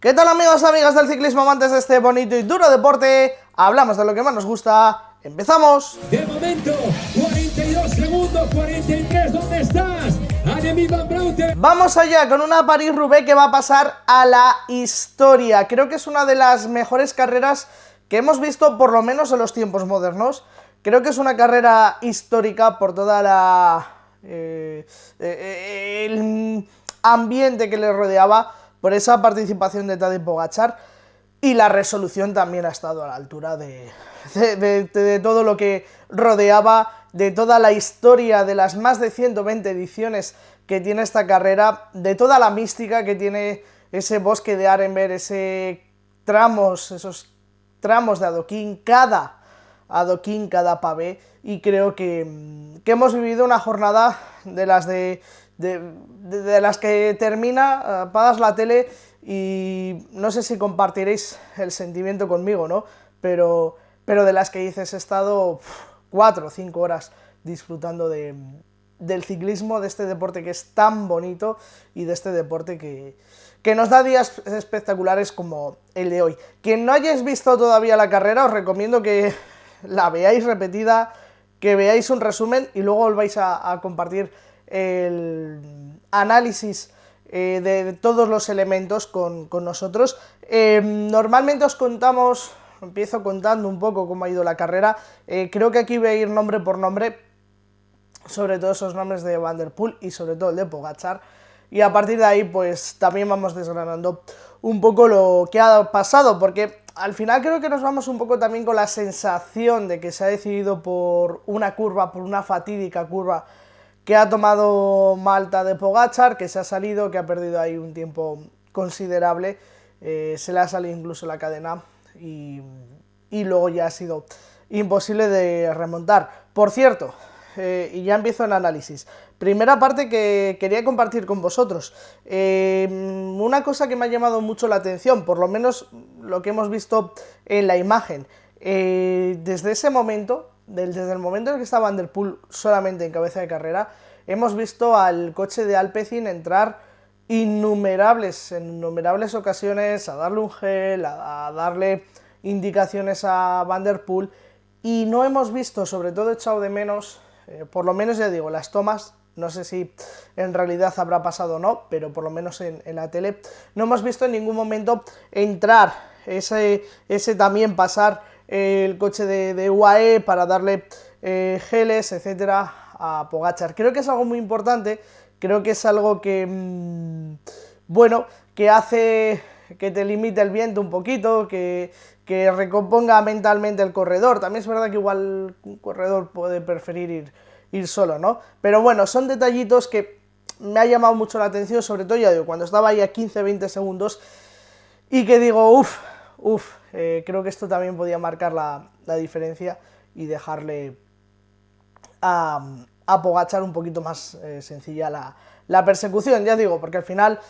¿Qué tal amigos, amigas del ciclismo, amantes de este bonito y duro deporte? Hablamos de lo que más nos gusta. ¡Empezamos! De momento, 42 segundos, 43, ¿dónde estás? Annemiek van Vleuten. Vamos allá con una París-Roubaix que va a pasar a la historia. Creo que es una de las mejores carreras que hemos visto, por lo menos en los tiempos modernos. Creo que es una carrera histórica por toda el ambiente que le rodeaba, por esa participación de Tadej Pogačar, y la resolución también ha estado a la altura de todo lo que rodeaba, de toda la historia, de las más de 120 ediciones que tiene esta carrera, de toda la mística que tiene ese bosque de Arenberg, esos tramos de adoquín, cada pavé, y creo que hemos vivido una jornada de las las que termina, apagas la tele y no sé si compartiréis el sentimiento conmigo, ¿no? Pero de las que dices, he estado 4 o 5 horas disfrutando del ciclismo, de este deporte que es tan bonito y de este deporte que nos da días espectaculares como el de hoy. Quien no hayáis visto todavía la carrera, os recomiendo que la veáis repetida, que veáis un resumen y luego volváis a compartir el análisis de todos los elementos con nosotros. Normalmente empiezo contando un poco cómo ha ido la carrera. Creo que aquí voy a ir nombre por nombre, sobre todo esos nombres de Van der Poel y sobre todo el de Pogačar, y a partir de ahí pues también vamos desgranando un poco lo que ha pasado, porque al final creo que nos vamos un poco también con la sensación de que se ha decidido por una curva, por una fatídica curva que ha tomado Malta de Pogačar, que se ha salido, que ha perdido ahí un tiempo considerable, se le ha salido incluso la cadena y luego ya ha sido imposible de remontar. Por cierto, y ya empiezo el análisis. Primera parte que quería compartir con vosotros. Una cosa que me ha llamado mucho la atención, por lo menos lo que hemos visto en la imagen, desde ese momento, desde el momento en que está Van der Poel solamente en cabeza de carrera, hemos visto al coche de Alpecin entrar en innumerables ocasiones a darle un gel, a darle indicaciones a Van der Poel, y no hemos visto, sobre todo he echado de menos, por lo menos ya digo, las tomas, no sé si en realidad habrá pasado o no, pero por lo menos en la tele, no hemos visto en ningún momento entrar ese también pasar el coche de UAE para darle geles, etcétera, a Pogačar. Creo que es algo muy importante, creo que es algo que, bueno, que hace que te limite el viento un poquito, que recomponga mentalmente el corredor. También es verdad que igual un corredor puede preferir ir solo, ¿no? Pero bueno, son detallitos que me ha llamado mucho la atención, sobre todo, ya digo, cuando estaba ahí a 15-20 segundos, y que digo, creo que esto también podía marcar la diferencia y dejarle a Pogačar un poquito más sencilla la persecución, ya digo, porque al final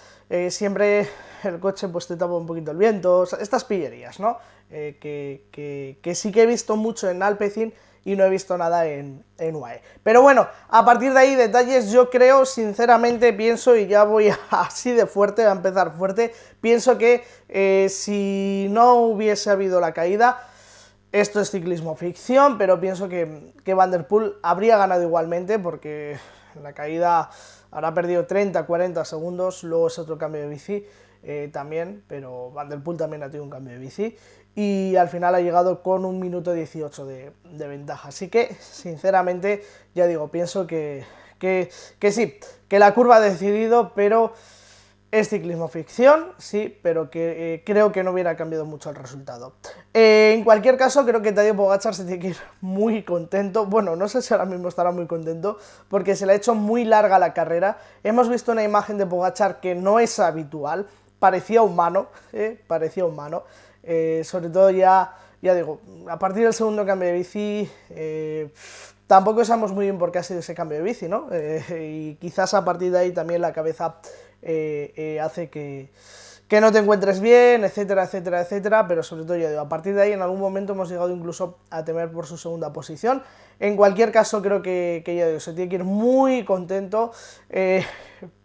siempre el coche pues te tapa un poquito el viento, estas pillerías, ¿no? Que sí que he visto mucho en Alpecin y no he visto nada en UAE. Pero bueno, a partir de ahí, detalles, yo creo, sinceramente, pienso, y ya voy así de fuerte, a empezar fuerte, pienso que si no hubiese habido la caída, esto es ciclismo ficción, pero pienso que Van der Poel habría ganado igualmente, porque en la caída habrá perdido 30-40 segundos, luego es otro cambio de bici también, pero Van der Poel también ha tenido un cambio de bici, y al final ha llegado con 1 minuto 18 de ventaja. Así que, sinceramente, ya digo, pienso que sí, que la curva ha decidido, pero es ciclismo ficción, sí, pero que creo que no hubiera cambiado mucho el resultado. En cualquier caso, creo que Tadej Pogačar se tiene que ir muy contento. Bueno, no sé si ahora mismo estará muy contento, porque se le ha hecho muy larga la carrera. Hemos visto una imagen de Pogačar que no es habitual, parecía humano, sobre todo ya digo, a partir del segundo cambio de bici, tampoco sabemos muy bien por qué ha sido ese cambio de bici, ¿no? Y quizás a partir de ahí también la cabeza hace que no te encuentres bien, etcétera, etcétera, etcétera, pero sobre todo, ya digo, a partir de ahí en algún momento hemos llegado incluso a temer por su segunda posición. En cualquier caso, creo que ya digo, se tiene que ir muy contento.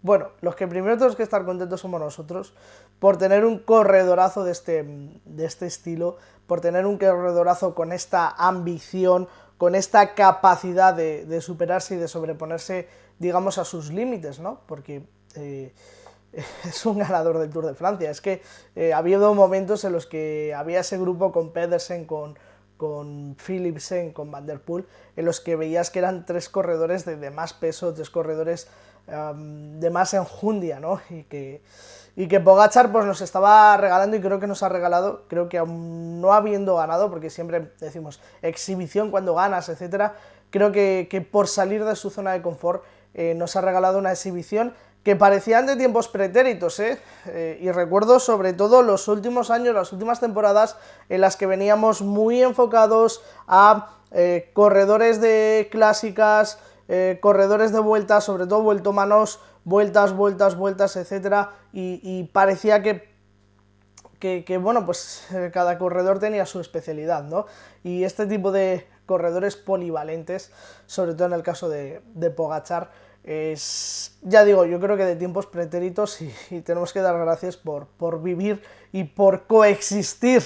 Bueno, los que primero tenemos que estar contentos somos nosotros, por tener un corredorazo de este estilo, por tener un corredorazo con esta ambición, con esta capacidad de superarse y de sobreponerse, digamos, a sus límites, ¿no? Porque es un ganador del Tour de Francia. Es que ha habido momentos en los que había ese grupo con Pedersen, con Philipsen, con Van der Poel, en los que veías que eran tres corredores de más peso, tres corredores de más enjundia, ¿no? Y que Pogačar pues nos estaba regalando, y creo que nos ha regalado, creo que aún no habiendo ganado, porque siempre decimos exhibición cuando ganas, etcétera, creo que por salir de su zona de confort nos ha regalado una exhibición que parecían de tiempos pretéritos, y recuerdo sobre todo los últimos años, las últimas temporadas en las que veníamos muy enfocados a corredores de clásicas, corredores de vueltas, sobre todo vueltómanos, vueltas, etcétera, y parecía que bueno, pues cada corredor tenía su especialidad, ¿no? Y este tipo de corredores polivalentes, sobre todo en el caso de Pogačar, es, ya digo, yo creo que de tiempos pretéritos, y tenemos que dar gracias por vivir y por coexistir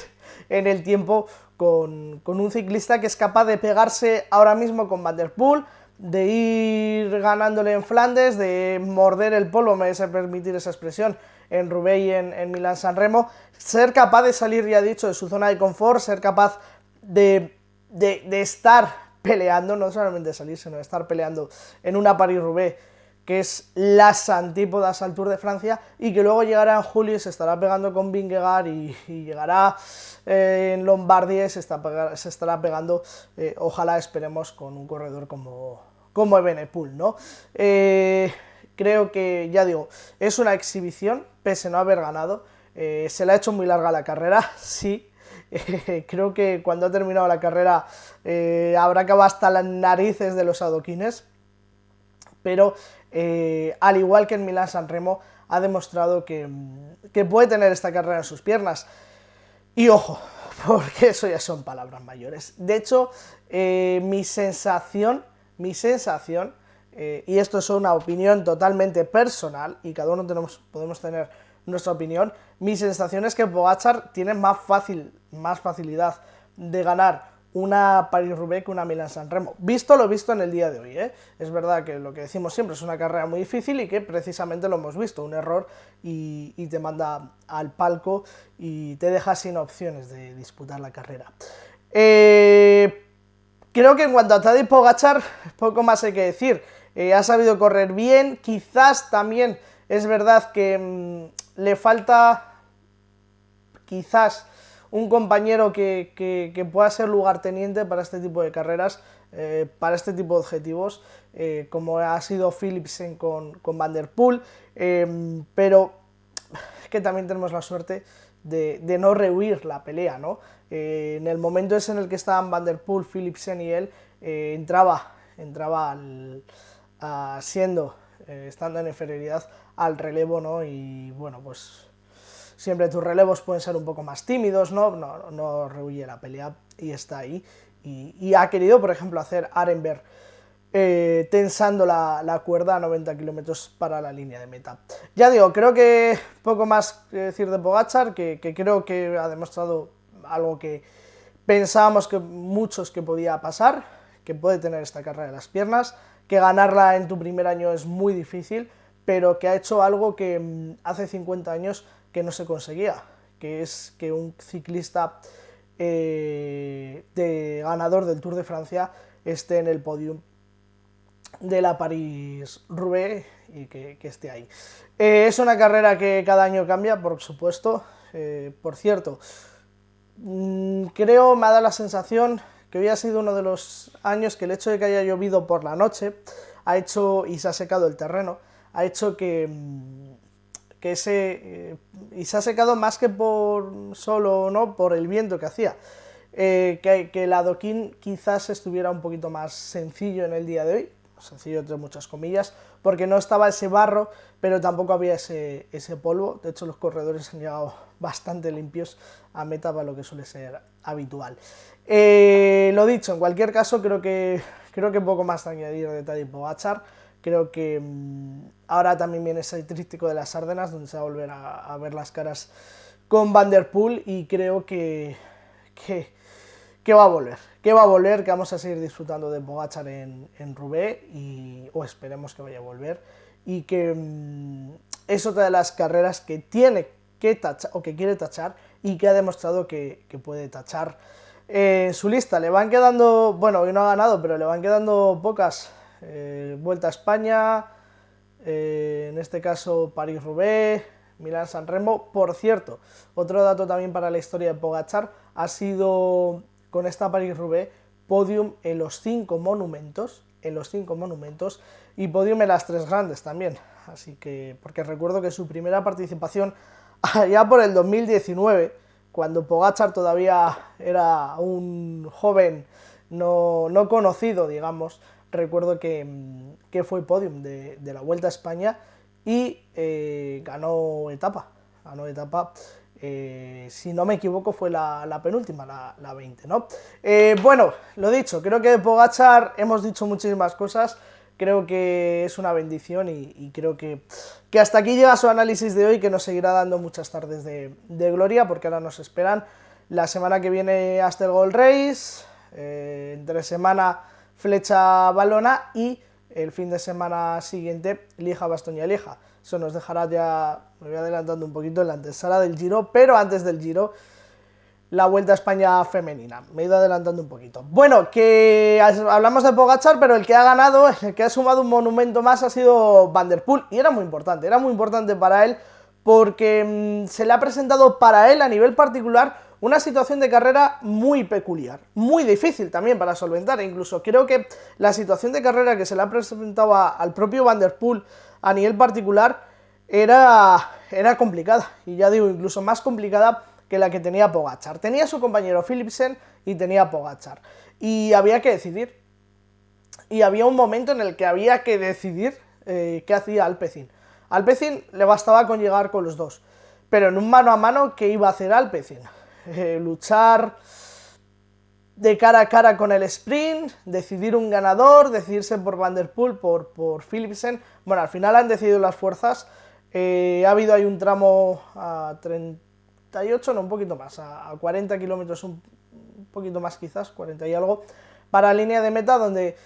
en el tiempo con un ciclista que es capaz de pegarse ahora mismo con Van der Poel, de ir ganándole en Flandes, de morder el polvo, me vais a permitir esa expresión, en Roubaix y en Milán-San Remo, ser capaz de salir, ya dicho, de su zona de confort, ser capaz de estar peleando, no solamente salir, sino de estar peleando en una París-Roubaix, que es las antípodas al Tour de Francia, y que luego llegará en julio y se estará pegando con Vingegaard, y llegará en Lombardía y se estará pegando, ojalá esperemos, con un corredor como Evenepoel, ¿no? Creo que, ya digo, es una exhibición, pese a no haber ganado. Se le ha hecho muy larga la carrera, sí. Creo que cuando ha terminado la carrera habrá acabado hasta las narices de los adoquines, pero al igual que en Milán-San Remo, ha demostrado que puede tener esta carrera en sus piernas. Y ojo, porque eso ya son palabras mayores. De hecho, mi sensación, y esto es una opinión totalmente personal, y cada uno podemos tener nuestra opinión, mi sensación es que Pogačar tiene más facilidad de ganar una París-Roubaix que una Milán-San Remo. Visto lo visto en el día de hoy, Es verdad que lo que decimos siempre es una carrera muy difícil, y que precisamente lo hemos visto, un error y te manda al palco y te deja sin opciones de disputar la carrera. Creo que en cuanto a Tadej Pogačar, poco más hay que decir. Ha sabido correr bien, quizás también es verdad que le falta quizás un compañero que pueda ser lugarteniente para este tipo de carreras, para este tipo de objetivos, como ha sido Philipsen con Van der Poel, pero es que también tenemos la suerte de no rehuir la pelea, ¿no? En el momento ese en el que estaban Van der Poel, Philipsen y él, entraba estando en inferioridad al relevo, ¿no? Y bueno, pues siempre tus relevos pueden ser un poco más tímidos, ¿no? No rehuye la pelea y está ahí. Y ha querido, por ejemplo, hacer Arenberg tensando la cuerda a 90 kilómetros para la línea de meta. Ya digo, creo que poco más que decir de Pogačar, que creo que ha demostrado algo que pensábamos que muchos que podía pasar, que puede tener esta carrera de las piernas, que ganarla en tu primer año es muy difícil, pero que ha hecho algo que hace 50 años que no se conseguía, que es que un ciclista de ganador del Tour de Francia esté en el podium de la París-Roubaix y que esté ahí. Es una carrera que cada año cambia, por supuesto. Por cierto, creo, me ha dado la sensación que hoy ha sido uno de los años que el hecho de que haya llovido por la noche ha hecho, y se ha secado el terreno, ha hecho que y se ha secado más que por solo, ¿no?, por el viento que hacía, que el adoquín quizás estuviera un poquito más sencillo en el día de hoy, sencillo entre muchas comillas, porque no estaba ese barro, pero tampoco había ese polvo. De hecho, los corredores han llegado bastante limpios a meta, para lo que suele ser habitual. Lo dicho, en cualquier caso, creo que poco más que añadir de Tadej Pogačar. Creo que ahora también viene ese tríptico de las Ardenas, donde se va a volver a ver las caras con Van der Poel, y creo que va a volver, que vamos a seguir disfrutando de Pogačar en Roubaix, o esperemos que vaya a volver, y que es otra de las carreras que tiene que tachar, o que quiere tachar, y que ha demostrado que puede tachar su lista. Le van quedando, bueno, hoy no ha ganado, pero le van quedando pocas. Vuelta a España, en este caso París-Roubaix, Milán-San Remo. Por cierto, otro dato también para la historia de Pogačar ha sido, con esta París-Roubaix, podium en los 5 monumentos, y podium en las 3 grandes también. Así que, porque recuerdo que su primera participación allá por el 2019, cuando Pogačar todavía era un joven no conocido, digamos, recuerdo que fue podium de la Vuelta a España, y ganó etapa, si no me equivoco fue la penúltima, la 20, ¿no? Bueno, lo dicho, creo que de Pogačar hemos dicho muchísimas cosas. Creo que es una bendición, y creo que hasta aquí llega su análisis de hoy, que nos seguirá dando muchas tardes de gloria, porque ahora nos esperan la semana que viene Astel Race, entre semana Flecha Valona, y el fin de semana siguiente Lieja-Bastoña-Lieja. Eso nos dejará ya, me voy adelantando un poquito, en la antesala del Giro, pero antes del Giro la Vuelta a España femenina. Me he ido adelantando un poquito. Bueno, que hablamos de Pogačar, pero el que ha ganado, el que ha sumado un monumento más, ha sido Van der Poel, y era muy importante para él, porque se le ha presentado para él, a nivel particular, una situación de carrera muy peculiar, muy difícil también para solventar. Incluso creo que la situación de carrera que se le ha presentado al propio Van der Poel a nivel particular era complicada, y ya digo, incluso más complicada que la que tenía Pogačar. Tenía a su compañero Philipsen y tenía a Pogačar, y había que decidir, y había un momento en el que había que decidir qué hacía Alpecin. Alpecin le bastaba con llegar con los dos, pero en un mano a mano, ¿qué iba a hacer Alpecin? Luchar de cara a cara con el sprint, decidir un ganador, decidirse por Van der Poel, por Philipsen. Bueno, al final han decidido las fuerzas. Ha habido ahí un tramo a 38, no, un poquito más, a 40 kilómetros, un poquito más quizás, 40 y algo, para la línea de meta, donde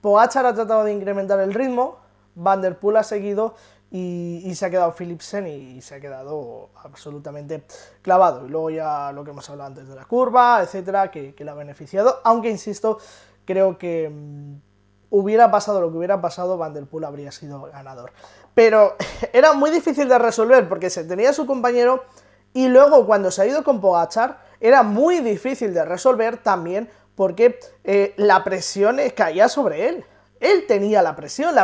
Pogačar ha tratado de incrementar el ritmo, Van der Poel ha seguido, y se ha quedado Philipsen, y se ha quedado absolutamente clavado. Y luego ya lo que hemos hablado antes de la curva, etcétera, que le ha beneficiado, aunque insisto, creo que hubiera pasado lo que hubiera pasado, Van der Poel habría sido ganador. Pero era muy difícil de resolver, porque se tenía a su compañero, y luego cuando se ha ido con Pogačar era muy difícil de resolver también, porque la presión caía sobre él. Él tenía la presión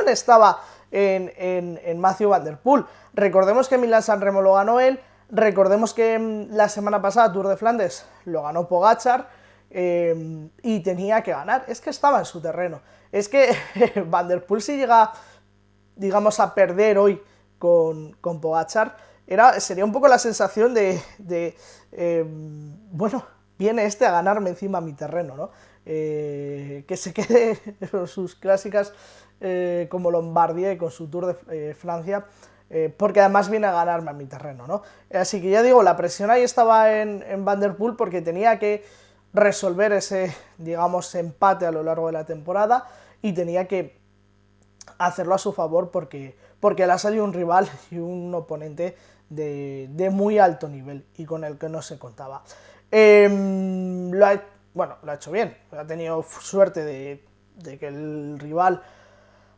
estaba en Mathieu Van der Poel. Recordemos que Milán-San Remo lo ganó él, recordemos que la semana pasada Tour de Flandes lo ganó Pogačar, y tenía que ganar. Es que estaba en su terreno. Es que Van der Poel, si llega, digamos, a perder hoy con Pogačar, sería un poco la sensación de bueno, viene este a ganarme encima mi terreno, ¿no? Que se quede con sus clásicas como Lombardía y con su Tour de Francia, porque además viene a ganarme a mi terreno, ¿no? Así que ya digo, la presión ahí estaba en Van der Poel, porque tenía que resolver ese, digamos, empate a lo largo de la temporada, y tenía que hacerlo a su favor, porque le ha salido un rival y un oponente de muy alto nivel, y con el que no se contaba. Lo ha hecho bien, ha tenido suerte de que el rival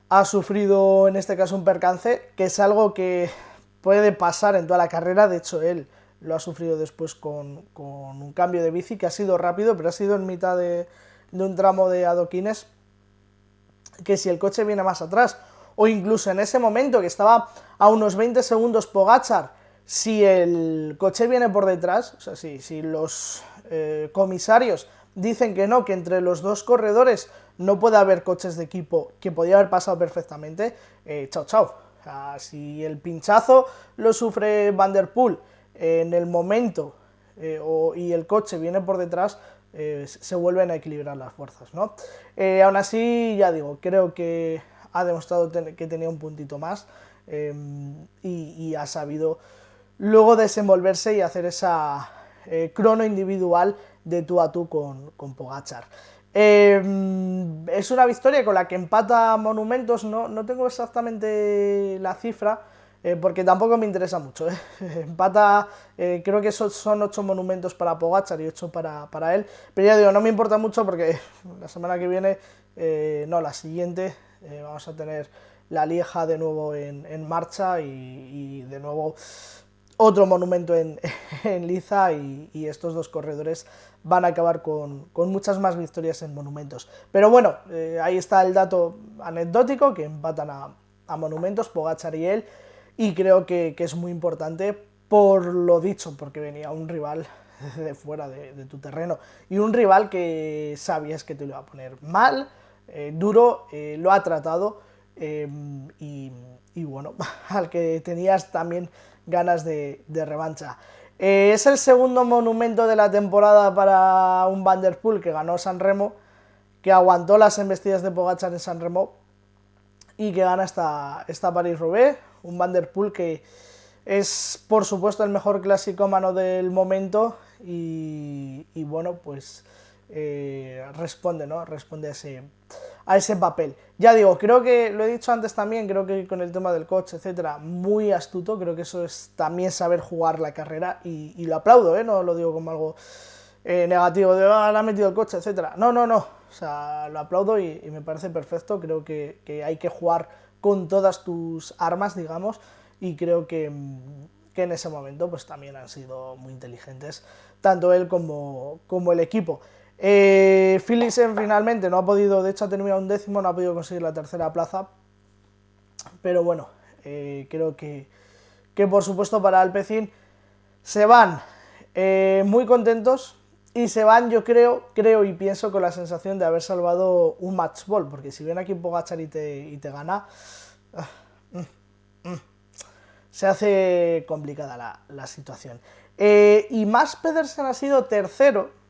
ha sufrido, en este caso, un percance, que es algo que puede pasar en toda la carrera. De hecho, él lo ha sufrido después con un cambio de bici, que ha sido rápido, pero ha sido en mitad de un tramo de adoquines, que si el coche viene más atrás, o incluso en ese momento que estaba a unos 20 segundos Pogačar, si el coche viene por detrás, o sea, si los comisarios dicen que no, que entre los dos corredores no puede haber coches de equipo, que podía haber pasado perfectamente, chao. O sea, si el pinchazo lo sufre Van der Poel en el momento y el coche viene por detrás, se vuelven a equilibrar las fuerzas, ¿no? Aún así, ya digo, creo que ha demostrado que tenía un puntito más y ha sabido luego desenvolverse y hacer esa crono individual de tú a tú con Pogačar. Es una victoria con la que empata Monumentos, no tengo exactamente la cifra, porque tampoco me interesa mucho. Empata, creo que son 8 monumentos para Pogačar y 8 para él, pero ya digo, no me importa mucho porque la semana que viene, la siguiente, vamos a tener la Lieja de nuevo en marcha y de nuevo otro monumento en liza y estos dos corredores van a acabar con muchas más victorias en monumentos. Pero bueno, ahí está el dato anecdótico, que empatan a monumentos, Pogačar y él, y creo que es muy importante por lo dicho, porque venía un rival de fuera de tu terreno, y un rival que sabías que te lo iba a poner mal, duro, lo ha tratado, y bueno, al que tenías también ganas de revancha. Es el segundo monumento de la temporada para un Van der Poel que ganó San Remo, que aguantó las embestidas de Pogačar en San Remo y que gana esta París-Roubaix, un Van der Poel que es por supuesto el mejor clasicómano del momento y bueno, pues responde a ese papel. Ya digo, creo que, lo he dicho antes también, creo que con el tema del coche, etcétera, muy astuto, creo que eso es también saber jugar la carrera y lo aplaudo, no lo digo como algo negativo, de le ha metido el coche, etcétera. No, o sea, lo aplaudo y me parece perfecto, creo que hay que jugar con todas tus armas, digamos, y creo que en ese momento pues también han sido muy inteligentes, tanto él como el equipo. Philipsen finalmente no ha podido, de hecho ha terminado 11º, no ha podido conseguir la tercera plaza, pero bueno, creo que por supuesto para Alpecin se van muy contentos y se van, yo creo y pienso, con la sensación de haber salvado un match ball, porque si viene aquí Pogačar y te gana, se hace complicada la situación. Y Mads Pedersen ha sido tercero,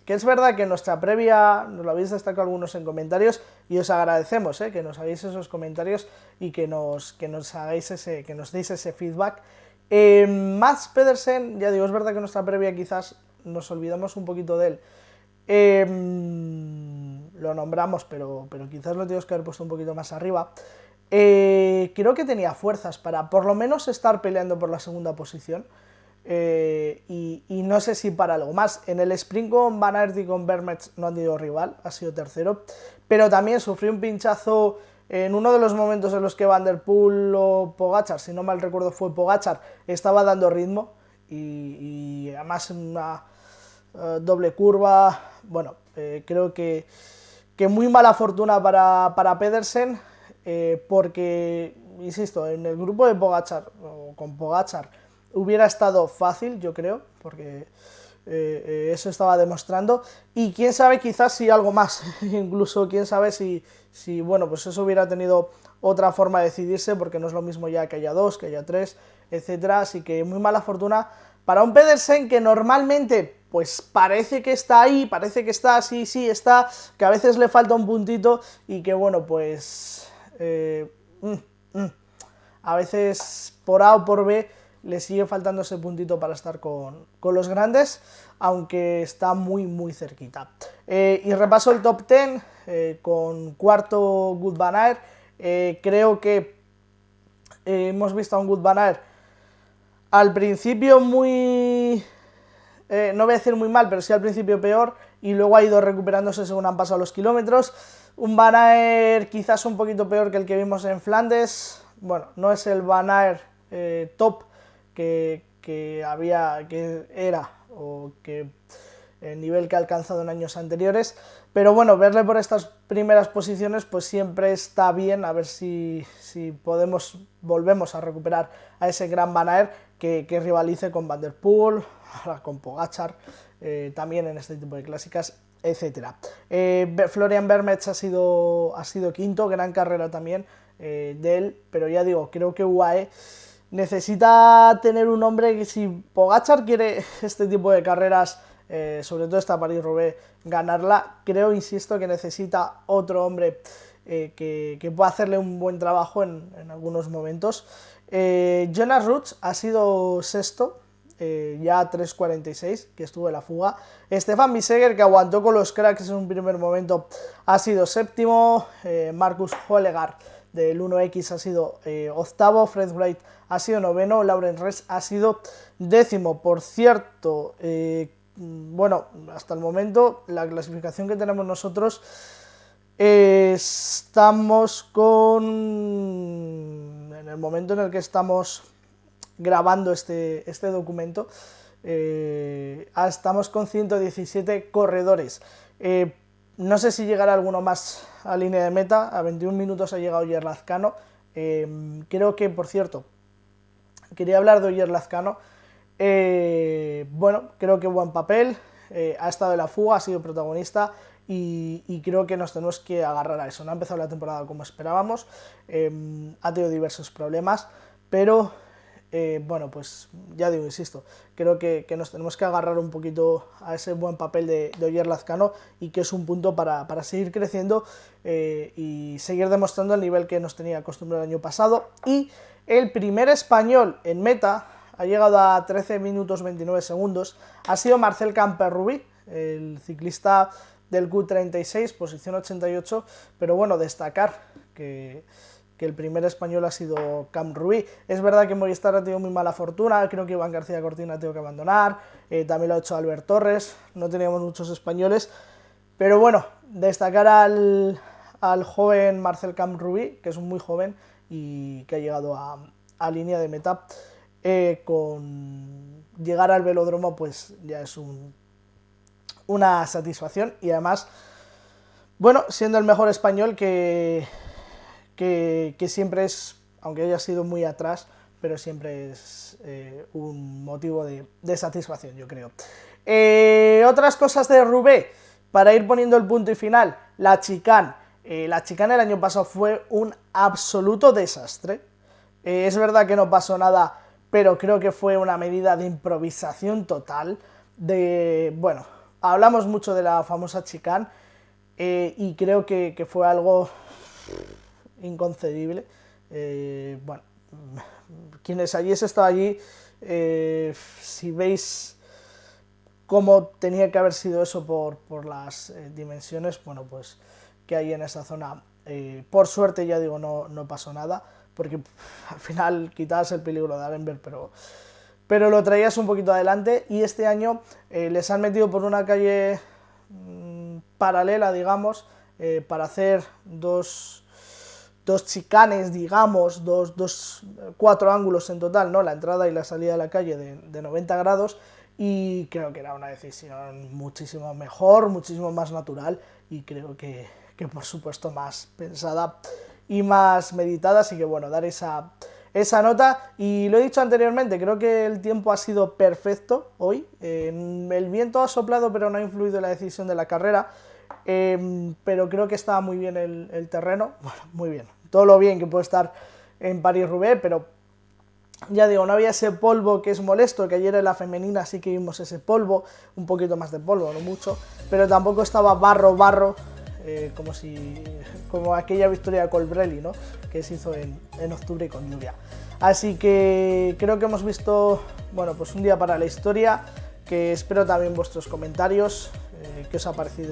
que es verdad que en nuestra previa nos lo habéis destacado algunos en comentarios y os agradecemos que nos hagáis esos comentarios y que nos deis ese feedback. Mads Pedersen, ya digo, es verdad que en nuestra previa quizás nos olvidamos un poquito de él, lo nombramos, pero quizás lo tenemos que haber puesto un poquito más arriba. Creo que tenía fuerzas para por lo menos estar peleando por la segunda posición. Y no sé si para algo más. En el sprint con Van Aert y con Vermets no han tenido rival, ha sido tercero, pero también sufrió un pinchazo en uno de los momentos en los que Van der Poel o Pogačar, si no mal recuerdo fue Pogačar, estaba dando ritmo y además en una doble curva. Bueno, creo que muy mala fortuna para Pedersen, porque, insisto, en el grupo de Pogačar o con Pogačar hubiera estado fácil, yo creo, porque eso estaba demostrando, y quién sabe, quizás si algo más, incluso quién sabe si bueno, pues eso hubiera tenido otra forma de decidirse, porque no es lo mismo ya que haya 2, que haya 3, etcétera. Así que muy mala fortuna para un Pedersen que normalmente pues parece que está ahí, parece que está, sí está, que a veces le falta un puntito y que bueno, pues a veces por A o por B le sigue faltando ese puntito para estar con los grandes, aunque está muy cerquita. Y repaso el top 10, con cuarto Wout van Aert. Creo que hemos visto a un Wout van Aert al principio muy... no voy a decir muy mal, pero sí al principio peor, y luego ha ido recuperándose según han pasado los kilómetros. Un Van Aert quizás un poquito peor que el que vimos en Flandes. Bueno, no es el Van Aert top que era, o que el nivel que ha alcanzado en años anteriores, pero bueno, verle por estas primeras posiciones pues siempre está bien, a ver si volvemos a recuperar a ese gran Van Aert que rivalice con Van der Poel, con Pogačar, también en este tipo de clásicas, etcétera. Florian Vermets ha sido quinto, gran carrera también de él, pero ya digo, creo que UAE necesita tener un hombre que, si Pogačar quiere este tipo de carreras sobre todo esta París-Roubaix, ganarla. Creo, insisto, que necesita otro hombre que pueda hacerle un buen trabajo en algunos momentos. Jonas Ruts ha sido sexto, ya 3.46, que estuvo en la fuga. Stefan Biseguer, que aguantó con los cracks en un primer momento, ha sido séptimo. Marcus Hollegaard del 1X ha sido octavo. Fred Wright ha sido noveno. Lauren Res ha sido décimo. Por cierto, bueno, hasta el momento la clasificación que tenemos nosotros, estamos con, en el momento en el que estamos grabando este documento, estamos con 117 corredores. No sé si llegará alguno más a línea de meta. A 21 minutos ha llegado Oyer Lazcano. Creo que, por cierto, quería hablar de Oyer Lazcano. Bueno, creo que buen papel, ha estado en la fuga, ha sido protagonista y creo que nos tenemos que agarrar a eso. No ha empezado la temporada como esperábamos, ha tenido diversos problemas, pero bueno, pues ya digo, insisto, creo que nos tenemos que agarrar un poquito a ese buen papel de Oyer Lazcano y que es un punto para seguir creciendo y seguir demostrando el nivel que nos tenía acostumbrado el año pasado. Y el primer español en meta ha llegado a 13 minutos 29 segundos, ha sido Marcel Camperrubí, el ciclista del Q36, posición 88, pero bueno, destacar que el primer español ha sido Cam Rubí. Es verdad que Movistar ha tenido muy mala fortuna, creo que Iván García Cortina ha tenido que abandonar, también lo ha hecho Albert Torres, no teníamos muchos españoles, pero bueno, destacar al joven Marcel Cam Rubí, que es muy joven y que ha llegado a línea de meta. Con llegar al velódromo pues ya es una satisfacción, y además, bueno, siendo el mejor español que siempre es, aunque haya sido muy atrás, pero siempre es un motivo de satisfacción, yo creo. Otras cosas de Roubaix, para ir poniendo el punto y final. La chicane el año pasado fue un absoluto desastre. Es verdad que no pasó nada, pero creo que fue una medida de improvisación total. Bueno, hablamos mucho de la famosa chicane y creo que fue algo inconcebible. Bueno, quienes hayáis estado allí, si veis cómo tenía que haber sido eso por las dimensiones, bueno, pues que hay en esa zona, por suerte, ya digo, no pasó nada, porque al final quitabas el peligro de Arenberg, pero lo traías un poquito adelante. Y este año les han metido por una calle paralela, digamos, para hacer dos chicanes, digamos, cuatro ángulos en total, ¿no? La entrada y la salida de la calle de 90 grados, y creo que era una decisión muchísimo mejor, muchísimo más natural, y creo que por supuesto más pensada y más meditada. Así que bueno, dar esa nota. Y lo he dicho anteriormente, creo que el tiempo ha sido perfecto hoy. El viento ha soplado, pero no ha influido en la decisión de la carrera. Pero creo que estaba muy bien el terreno. Bueno, muy bien, todo lo bien que puede estar en París-Roubaix, pero ya digo, no había ese polvo que es molesto, que ayer en la femenina sí que vimos ese polvo, un poquito más de polvo, no mucho, pero tampoco estaba barro, como aquella victoria de Colbrelli, ¿no?, que se hizo en octubre con lluvia. Así que creo que hemos visto, bueno, pues un día para la historia, que espero también vuestros comentarios, qué os ha parecido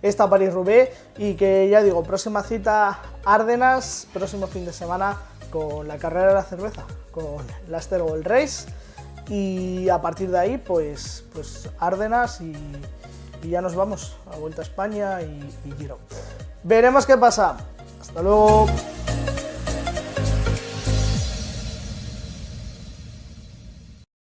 esta París-Roubaix, y que ya digo, próxima cita Ardenas, próximo fin de semana con la carrera de la cerveza, con la Ster Gold Race, y a partir de ahí pues Ardenas y ya nos vamos a Vuelta a España y Giro. Veremos qué pasa. Hasta luego.